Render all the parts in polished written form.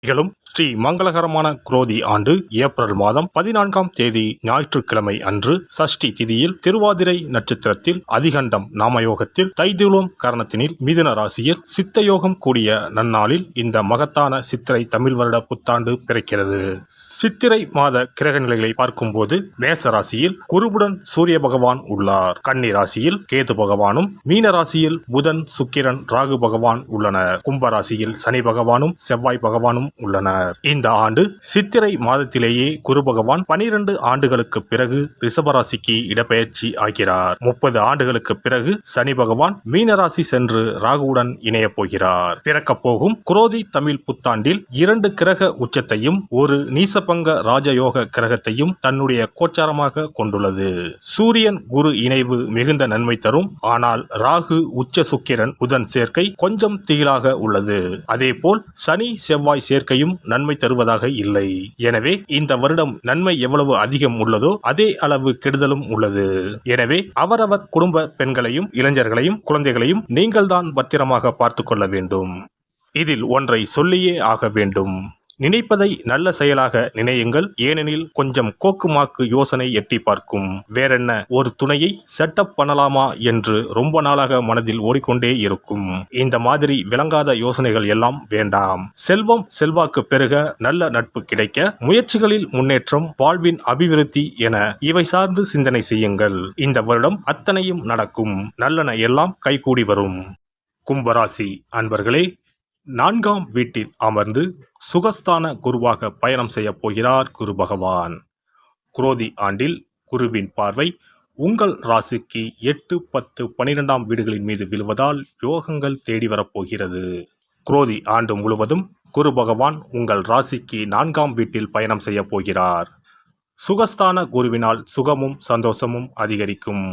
நிகழும் ஸ்ரீ மங்களகரமான குரோதி ஆண்டு ஏப்ரல் மாதம் 14ஆம் தேதி ஞாயிற்றுக்கிழமை அன்று சஷ்டி திதியில் திருவாதிரை நட்சத்திரத்தில் அதிகண்டம் நாமயோகத்தில் தைதுளோம் கரணத்தினில் மிதுன ராசியில் சித்தயோகம் கூடிய நன்னாளில் இந்த மகத்தான சித்திரை தமிழ் வருட புத்தாண்டு பிறக்கிறது. சித்திரை மாத கிரக நிலைகளை பார்க்கும்போது மேச ராசியில் குருவுடன் சூரிய பகவான் உள்ளார். கன்னி ராசியில் கேது பகவானும், மீன ராசியில் புதன், சுக்கிரன், ராகு பகவான் உள்ளனர். கும்ப ராசியில் சனி பகவானும் செவ்வாய் பகவானும் உள்ளனர். இந்த ஆண்டு சித்திரை மாதத்திலேயே குரு பகவான் 12 ஆண்டுகளுக்கு பிறகு ரிஷபராசிக்கு இடப்பெயர்ச்சி ஆகிறார். 30 ஆண்டுகளுக்கு பிறகு சனி பகவான் மீனராசி சென்று ராகுவுடன் இணைய போகிறார். பிறக்கப் போகும் குரோதி தமிழ் புத்தாண்டில் 2 கிரக உச்சத்தையும் ஒரு நீசபங்க ராஜயோக கிரகத்தையும் தன்னுடைய கோச்சாரமாக கொண்டுள்ளது. சூரியன் குரு இணைவு மிகுந்த நன்மை தரும். ஆனால் ராகு, உச்ச சுக்கிரன், புதன் சேர்க்கை கொஞ்சம் திகிலாக உள்ளது. அதேபோல் சனி செவ்வாய் சேர்க்கையும் நன்மை தருவதாக இல்லை. எனவே இந்த வருடம் நன்மை எவ்வளவு அதிகம் உள்ளதோ அதே அளவு கெடுதலும் உள்ளது. எனவே அவரவர் குடும்ப பெண்களையும், இளைஞர்களையும், குழந்தைகளையும் நீங்கள்தான் பத்திரமாக பார்த்துக் கொள்ள வேண்டும். இதில் ஒன்றை சொல்லியே ஆக வேண்டும். நினைப்பதை நல்ல செயலாக நினையுங்கள். ஏனெனில் கொஞ்சம் கோக்குமாக்கு யோசனை எட்டி பார்க்கும். வேறென்ன, ஒரு துணையை செட்டப் பண்ணலாமா என்று ரொம்ப நாளாக மனதில் ஓடிக்கொண்டே இருக்கும். இந்த மாதிரி விளங்காத யோசனைகள் எல்லாம் வேண்டாம். செல்வம் செல்வாக்கு பெருக, நல்ல நட்பு கிடைக்க, முயற்சிகளில் முன்னேற்றம், வாழ்வின் அபிவிருத்தி என இவை சார்ந்து சிந்தனை செய்யுங்கள். இந்த வருடம் அத்தனையும் நடக்கும். நல்லன எல்லாம் கைகூடி வரும். கும்பராசி அன்பர்களே, 4ஆம் வீட்டில் அமர்ந்து சுகஸ்தான குருவாக பயணம் செய்ய போகிறார் குரு பகவான். குரோதி ஆண்டில் குருவின் பார்வை உங்கள் ராசிக்கு 8, 10, 12ஆம் வீடுகளின் மீது விழுவதால் யோகங்கள் தேடி வரப்போகிறது. குரோதி ஆண்டு முழுவதும் குரு பகவான் உங்கள் ராசிக்கு 4ஆம் வீட்டில் பயணம் செய்ய போகிறார். சுகஸ்தான குருவினால் சுகமும் சந்தோஷமும் அதிகரிக்கும்.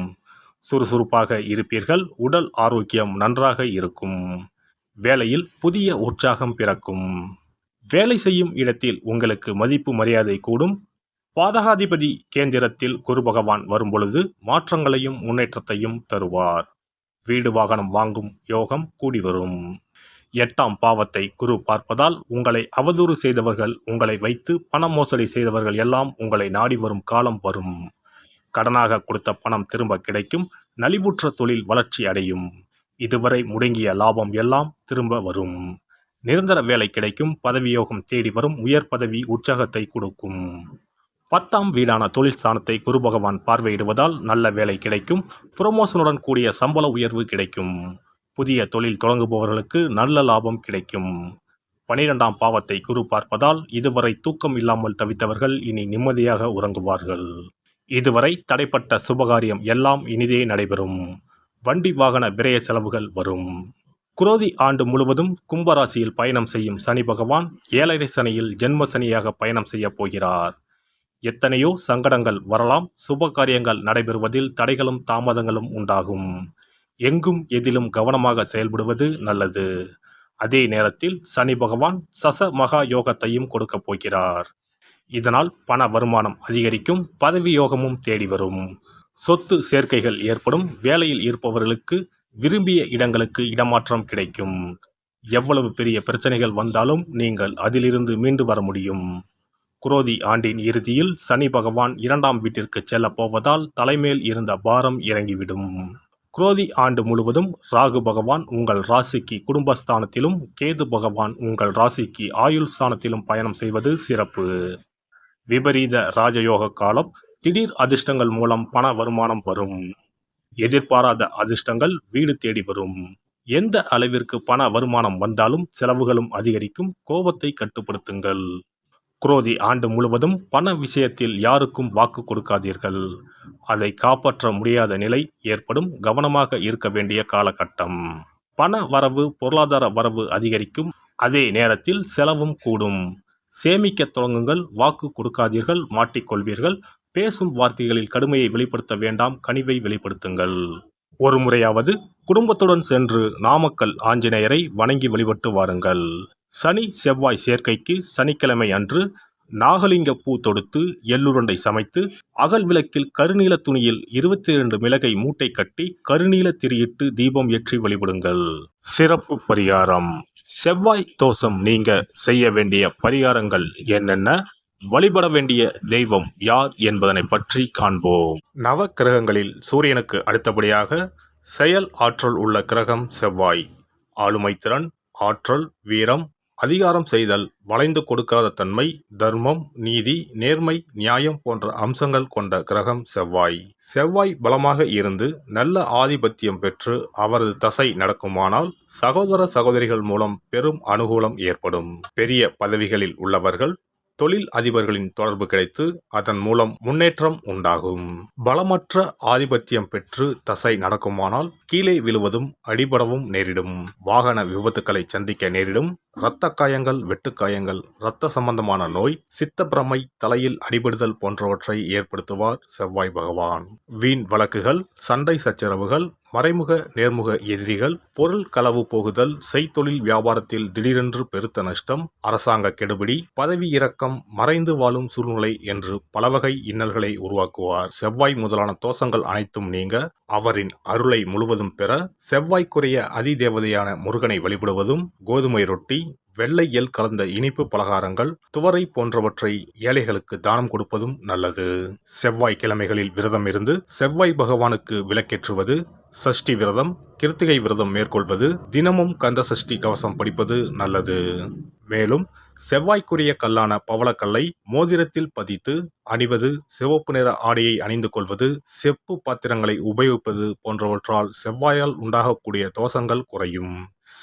சுறுசுறுப்பாக இருப்பீர்கள். உடல் ஆரோக்கியம் நன்றாக இருக்கும். வேலையில் புதிய உற்சாகம் பிறக்கும். வேலை செய்யும் இடத்தில் உங்களுக்கு மதிப்பு மரியாதை கூடும். பாதகாதிபதி கேந்திரத்தில் குரு பகவான் வரும்பொழுது மாற்றங்களையும் முன்னேற்றத்தையும் தருவார். வீடு வாகனம் வாங்கும் யோகம் கூடி வரும். 8ஆம் பாவத்தை குரு பார்ப்பதால் உங்களை அவதூறு செய்தவர்கள், உங்களை வைத்து பண மோசடி செய்தவர்கள் எல்லாம் உங்களை நாடி வரும் காலம் வரும். கடனாக கொடுத்த பணம் திரும்ப கிடைக்கும். நலிவுற்ற தொழில் வளர்ச்சி அடையும். இதுவரை முடங்கிய லாபம் எல்லாம் திரும்ப வரும். நிரந்தர வேலை கிடைக்கும். பதவியோகம் தேடி வரும். உயர் பதவி உற்சாகத்தை கொடுக்கும். 10ஆம் வீடான தொழில் ஸ்தானத்தை குரு பகவான் பார்வையிடுவதால் நல்ல வேலை கிடைக்கும். புரமோஷனுடன் கூடிய சம்பள உயர்வு கிடைக்கும். புதிய தொழில் தொடங்குபவர்களுக்கு நல்ல லாபம் கிடைக்கும். 12ஆம் பாவத்தை குரு பார்ப்பதால் இதுவரை தூக்கம் இல்லாமல் தவித்தவர்கள் இனி நிம்மதியாக உறங்குவார்கள். இதுவரை தடைப்பட்ட சுபகாரியம் எல்லாம் இனிதே நடைபெறும். வண்டி வாகன விரய செலவுகள் வரும். குரோதி ஆண்டு முழுவதும் கும்பராசியில் பயணம் செய்யும் சனி பகவான் 7.5 சனியில் ஜென்ம சனியாக பயணம் செய்ய போகிறார். எத்தனையோ சங்கடங்கள் வரலாம். சுப காரியங்கள் நடைபெறுவதில் தடைகளும் தாமதங்களும் உண்டாகும். எங்கும் எதிலும் கவனமாக செயல்படுவது நல்லது. அதே நேரத்தில் சனி பகவான் சச மகா யோகத்தையும் கொடுக்க போகிறார். இதனால் பண வருமானம் அதிகரிக்கும். பதவி யோகமும் தேடி வரும். சொத்து சேர்க்கைகள் ஏற்படும். வேலையில் இருப்பவர்களுக்கு விரும்பிய இடங்களுக்கு இடமாற்றம் கிடைக்கும். எவ்வளவு பெரிய பிரச்சனைகள் வந்தாலும் நீங்கள் அதிலிருந்து மீண்டு வர முடியும். குரோதி ஆண்டின் இறுதியில் சனி பகவான் 2ஆம் வீட்டிற்கு செல்ல போவதால் தலைமேல் இருந்த பாரம் இறங்கிவிடும். குரோதி ஆண்டு முழுவதும் ராகு பகவான் உங்கள் ராசிக்கு குடும்பஸ்தானத்திலும், கேது பகவான் உங்கள் ராசிக்கு ஆயுள் ஸ்தானத்திலும் பயணம் செய்வது சிறப்பு. விபரீத ராஜயோக காலம். திடீர் அதிர்ஷ்டங்கள் மூலம் பண வருமானம் வரும். எதிர்பாராத அதிர்ஷ்டங்கள் வீடு தேடி வரும். எந்த அளவிற்கு பண வருமானம் வந்தாலும் செலவுகளும் அதிகரிக்கும். கோபத்தை கட்டுப்படுத்துங்கள். குரோதி ஆண்டு முழுவதும் பண விஷயத்தில் யாருக்கும் வாக்கு கொடுக்காதீர்கள். அதை காப்பாற்ற முடியாத நிலை ஏற்படும். கவனமாக இருக்க வேண்டிய காலகட்டம். பண வரவு, பொருளாதார வரவு அதிகரிக்கும். அதே நேரத்தில் செலவும் கூடும். சேமிக்க தொடங்குங்கள். வாக்கு கொடுக்காதீர்கள், மாட்டிக்கொள்வீர்கள். பேசும் வார்த்தைகளில் கடுமையை வெளிப்படுத்த வேண்டாம். கனிவை வெளிப்படுத்துங்கள். ஒரு முறையாவது குடும்பத்துடன் சென்று நாமக்கல் ஆஞ்சநேயரை வணங்கி வழிபட்டு வாருங்கள். சனி செவ்வாய் சேர்க்கைக்கு சனிக்கிழமை அன்று நாகலிங்க பூ தொடுத்து எள்ளுருண்டை சமைத்து அகல் விளக்கில் கருநீல துணியில் 22 மிளகை மூட்டை கட்டி கருநீல திரியிட்டு தீபம் ஏற்றி வழிபடுங்கள். சிறப்பு பரிகாரம். செவ்வாய் தோஷம் நீங்க செய்ய வேண்டிய பரிகாரங்கள் என்னென்ன, வழிபட வேண்டிய தெய்வம் யார் என்பதனை பற்றி காண்போம். நவ கிரகங்களில் சூரியனுக்கு அடுத்தபடியாக செயல் ஆற்றல் உள்ள கிரகம் செவ்வாய். ஆளுமை திறன், ஆற்றல், வீரம், அதிகாரம் செய்தல், வளைந்து கொடுக்காத தன்மை, தர்மம், நீதி, நேர்மை, நியாயம் போன்ற அம்சங்கள் கொண்ட கிரகம் செவ்வாய். செவ்வாய் பலமாக இருந்து நல்ல ஆதிபத்தியம் பெற்று அவரது தசை நடக்குமானால் சகோதர சகோதரிகள் மூலம் பெரும் அனுகூலம் ஏற்படும். பெரிய பதவிகளில் உள்ளவர்கள், தொழில் அதிபர்களின் தொடர்பு கிடைத்து அதன் மூலம் முன்னேற்றம் உண்டாகும். பலமற்ற ஆதிபத்தியம் பெற்று தசை நடக்குமானால் கீழே விழுவதும் அடிபடவும் நேரிடும். வாகன விபத்துக்களை சந்திக்க நேரிடும். இரத்த காயங்கள், வெட்டுக்காயங்கள், இரத்த சம்பந்தமான நோய், சித்தப்பிரமை, தலையில் அடிபடுதல் போன்றவற்றை ஏற்படுத்துவார் செவ்வாய் பகவான். வீண் வழக்குகள், சண்டை சச்சரவுகள், மறைமுக நேர்முக எதிரிகள், பொருள் களவு போகுதல், செய்தொழில் வியாபாரத்தில் திடீரென்று பெருத்த நஷ்டம், அரசாங்க கெடுபிடி, பதவி இறக்கம், மறைந்து வாழும் சூழ்நிலை என்று பலவகை இன்னல்களை உருவாக்குவார். செவ்வாய் முதலான தோஷங்கள் அனைத்தும் நீங்க அவரின் அருளை முழுவதும் பெற செவ்வாய்க்குரிய அதிதேவதையான முருகனை வழிபடுவதும், கோதுமை ரொட்டி, வெள்ளை எள் கலந்த இனிப்பு பலகாரங்கள், துவரை போன்றவற்றை ஏழைகளுக்கு தானம் கொடுப்பதும் நல்லது. செவ்வாய் கிழமைகளில் விரதம் இருந்து செவ்வாய் பகவானுக்கு விளக்கேற்றுவது, சஷ்டி விரதம், கிருத்திகை விரதம் மேற்கொள்வது, தினமும் கந்த சஷ்டி கவசம் படிப்பது நல்லது. மேலும் செவ்வாய்க்குரிய கல்லான பவளக்கல்லை மோதிரத்தில் பதித்து அணிவது, சிவப்பு நிற ஆடையை அணிந்து கொள்வது, செப்பு பாத்திரங்களை உபயோகிப்பது போன்றவற்றால் செவ்வாயால் உண்டாகக்கூடிய தோஷங்கள் குறையும்.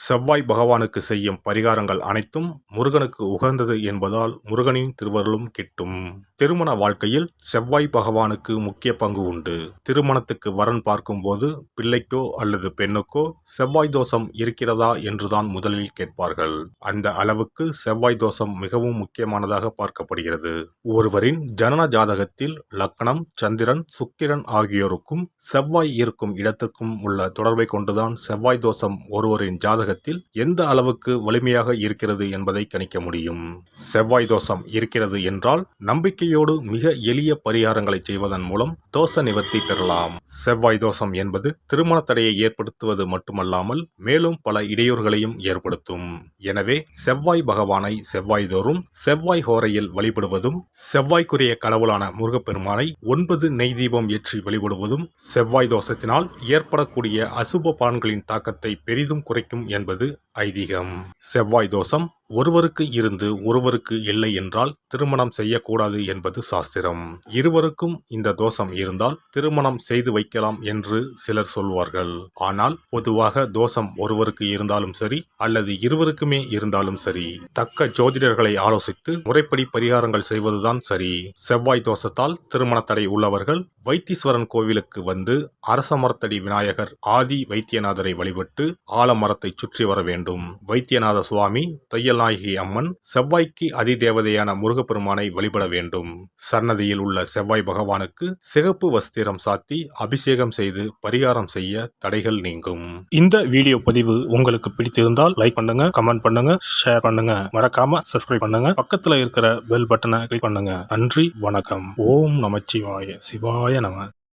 செவ்வாய் பகவானுக்கு செய்யும் பரிகாரங்கள் அனைத்தும் முருகனுக்கு உகந்தது என்பதால் முருகனின் திருவருளும் கிட்டும். திருமண வாழ்க்கையில் செவ்வாய் பகவானுக்கு முக்கிய பங்கு உண்டு. திருமணத்துக்கு வரன் பார்க்கும்போது பிள்ளைக்கோ அல்லது பெண்ணுக்கோ செவ்வாய் தோஷம் இருக்கிறதா என்றுதான் முதலில் கேட்பார்கள். அந்த அளவுக்கு செவ்வாய் தோஷம் மிகவும் முக்கியமானதாக பார்க்கப்படுகிறது. ஒருவரின் ஜனன ஜாதகத்தில் லக்னம், சந்திரன், சுக்கிரன் ஆகியோருக்கும் செவ்வாய் இருக்கும் இடத்திற்கும் உள்ள தொடர்பை கொண்டுதான் செவ்வாய் தோஷம் ஒருவரின் ஜாதகத்தில் எந்த அளவுக்கு வலிமையாக இருக்கிறது என்பதை கணிக்க முடியும். செவ்வாய் தோஷம் இருக்கிறது என்றால் நம்பிக்கையோடு மிக எளிய பரிகாரங்களை செய்வதன் மூலம் தோஷ நிவர்த்தி பெறலாம். செவ்வாய் தோஷம் என்பது திருமண தடையை ஏற்படுத்துவது மட்டுமல்லாமல் மேலும் பல இடையூறுகளையும் ஏற்படுத்தும். எனவே செவ்வாய் பகவானை செவ்வாய் தோறும் செவ்வாய் ஹோரையில் வழிபடுவதும், செவ்வாய்க்குரிய கடவுளான முருகப்பெருமானை 9 நெய் தீபம் ஏற்றி வழிபடுவதும் செவ்வாய் தோஷத்தினால் ஏற்படக்கூடிய அசுப பலன்களின் தாக்கத்தை பெரிதும் குறைக்கும் என்பது ஐதீகம். செவ்வாய் தோஷம் ஒருவருக்கு இருந்து ஒருவருக்கு இல்லை என்றால் திருமணம் செய்யக்கூடாது என்பது சாஸ்திரம். இருவருக்கும் இந்த தோஷம் இருந்தால் திருமணம் செய்து வைக்கலாம் என்று சிலர் சொல்வார்கள். ஆனால் பொதுவாக தோஷம் ஒருவருக்கு இருந்தாலும் சரி அல்லது இருவருக்குமே இருந்தாலும் சரி, தக்க ஜோதிடர்களை ஆலோசித்து முறைப்படி பரிகாரங்கள் செய்வதுதான் சரி. செவ்வாய் தோஷத்தால் திருமண தடை உள்ளவர்கள் வைத்தீஸ்வரன் கோவிலுக்கு வந்து அரச மரத்தடி விநாயகர் ஆதி வைத்தியநாதரை வழிபட்டு ஆலமரத்தை சுற்றி வர வேண்டும். வைத்தியநாத சுவாமி, தையல்நாயகி அம்மன், செவ்வாய்க்கு அதிதேவதையான முருகப்பெருமானை வழிபட வேண்டும். சன்னதியில் உள்ள செவ்வாய் பகவானுக்கு சிகப்பு வஸ்திரம் சாத்தி அபிஷேகம் செய்து பரிகாரம் செய்ய தடைகள் நீங்கும். இந்த வீடியோ பதிவு உங்களுக்கு பிடித்திருந்தால் லைக் பண்ணுங்க, கமெண்ட் பண்ணுங்க, ஷேர் பண்ணுங்க, மறக்காம சப்ஸ்கிரைப் பண்ணுங்க, பக்கத்துல இருக்கிற பெல் பட்டனை கிளிக் பண்ணுங்க. நன்றி, வணக்கம். ஓம் நமச்சிவாய. சிவாய நம.